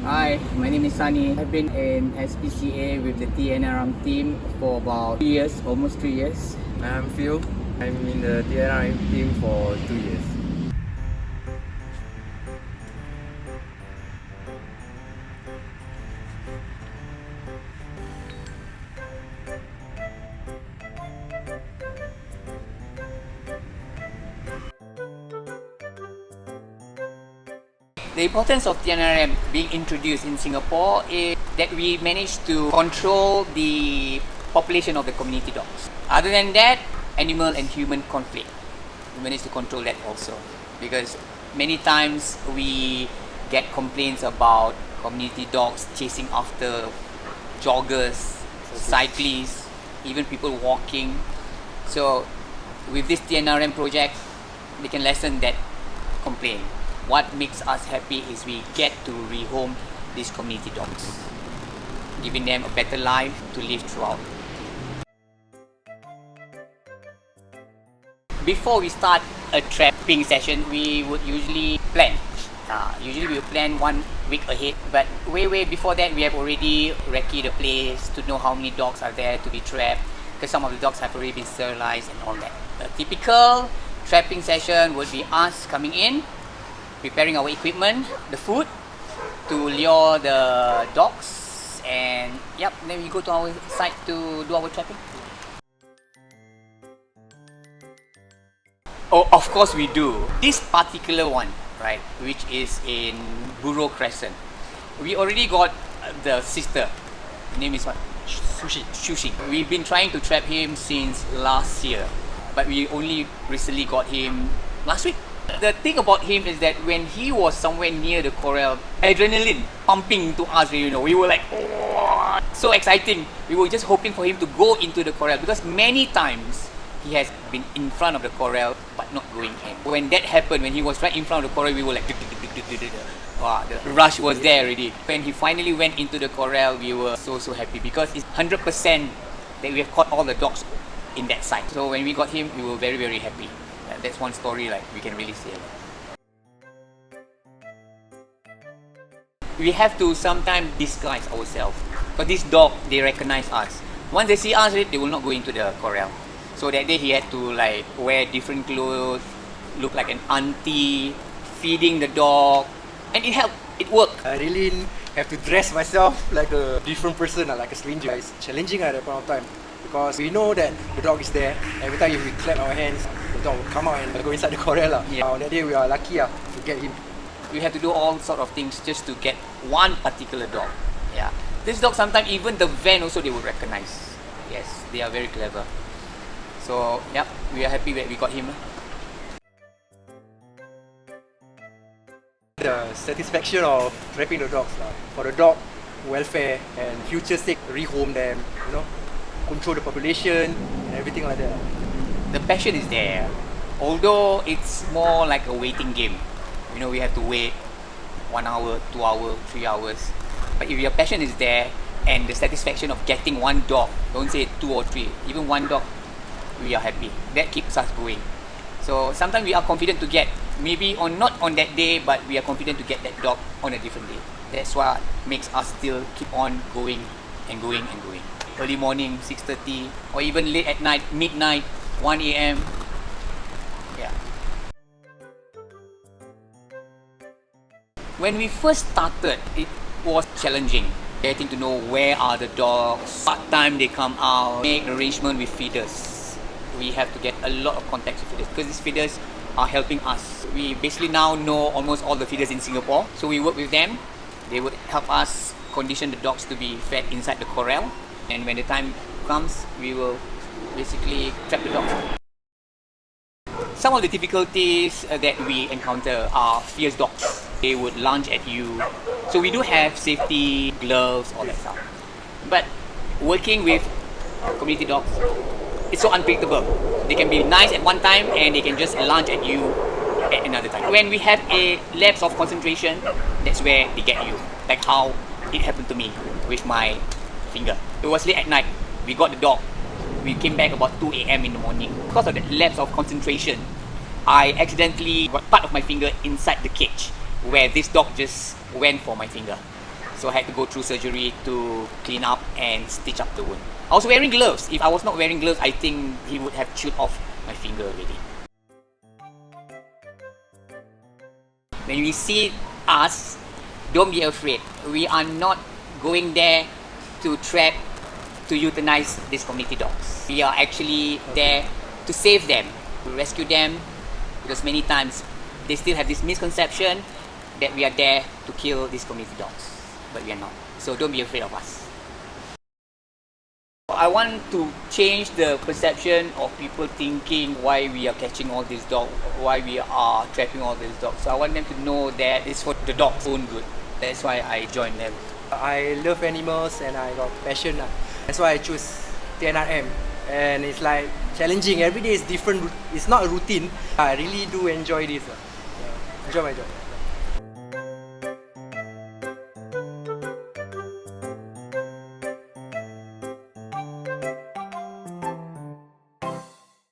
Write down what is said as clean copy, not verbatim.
Hi, my name is Sani. I've been in SPCA with the TNRM team for about 3 years, almost 3 years. I'm Feo. I'm in the TNRM team for 2 years. The importance of TNRM being introduced in Singapore is that we managed to control the population of the community dogs. Other than that, animal and human conflict, we managed to control that also. Because many times we get complaints about community dogs chasing after joggers, cyclists, even people walking. So with this TNRM project, we can lessen that complaint. What makes us happy is we get to rehome these community dogs, giving them a better life to live throughout. Before we start a trapping session, we would usually plan. Usually we will plan 1 week ahead, but way before that we have already recce the place to know how many dogs are there to be trapped, because some of the dogs have already been sterilized and all that. A typical trapping session would be us coming in, preparing our equipment, the food to lure the dogs, and then we go to our site to do our trapping. Oh, of course we do. This particular one, right, which is in Bureau Crescent, we already got the sister. Her name is what? Sushi. We've been trying to trap him since last year, but we only recently got him last week. The thing about him is that when he was somewhere near the corral, adrenaline pumping to us, we were like, oh, so exciting. We were just hoping for him to go into the corral, because many times he has been in front of the corral but not going in. When that happened, when he was right in front of the corral, we were like, wow, the rush was there already. When he finally went into the corral, we were so happy, because it's 100% that we have caught all the dogs in that site. So when we got him, we were very happy. That's one story like we can really say. We have to sometimes disguise ourselves, but this dog, they recognize us. Once they see us, they will not go into the corral. So that day he had to like wear different clothes, look like an auntie, feeding the dog, and it helped. It worked. I really have to dress myself like a different person, like a stranger. It's challenging at that point of time, because we know that the dog is there. Every time if we clap our hands, the dog will come out and go inside the corral. On that day we are lucky to get him. We have to do all sort of things just to get one particular dog. This dog, sometimes even the van also they will recognize. Yes, they are very clever. So we are happy that we got him. The satisfaction of trapping the dogs for the dog welfare and future sake, rehome them, control the population and everything like that. The passion is there, although it's more like a waiting game. We have to wait 1 hour, 2 hours, 3 hours. But if your passion is there and the satisfaction of getting one dog, don't say 2 or 3, even one dog, we are happy. That keeps us going. So sometimes we are confident to get, maybe not on that day, but we are confident to get that dog on a different day. That's what makes us still keep on going and going and going. Early morning, 6:30, or even late at night, midnight, 1 a.m. When we first started, it was challenging. Getting to know where are the dogs, what time they come out, make arrangement with feeders. We have to get a lot of contacts with feeders, because these feeders are helping us. We basically now know almost all the feeders in Singapore, so we work with them. They would help us condition the dogs to be fed inside the corral, and when the time comes, we will basically trap the dogs. Some of the difficulties that we encounter are fierce dogs. They would lunge at you. So we do have safety gloves, all that stuff. But working with community dogs, it's so unpredictable. They can be nice at one time and they can just lunge at you at another time. When we have a lapse of concentration, that's where they get you. Like how it happened to me with my finger. It was late at night. We got the dog. We came back about 2 a.m. in the morning. Because of that lapse of concentration, I accidentally got part of my finger inside the cage where this dog just went for my finger. So I had to go through surgery to clean up and stitch up the wound. I was wearing gloves. If I was not wearing gloves, I think he would have chewed off my finger already. When you see us, don't be afraid. We are not going there to trap, to euthanize these community dogs. We are actually there to save them, to rescue them, because many times they still have this misconception that we are there to kill these community dogs, but we are not. So don't be afraid of us. I want to change the perception of people thinking why we are catching all these dogs, why we are trapping all these dogs. So I want them to know that it's for the dog's own good. That's why I joined them. I love animals and I got passion. That's why I choose TNRM. And it's like challenging. Every day is different. It's not a routine. I really do enjoy this. Enjoy my job.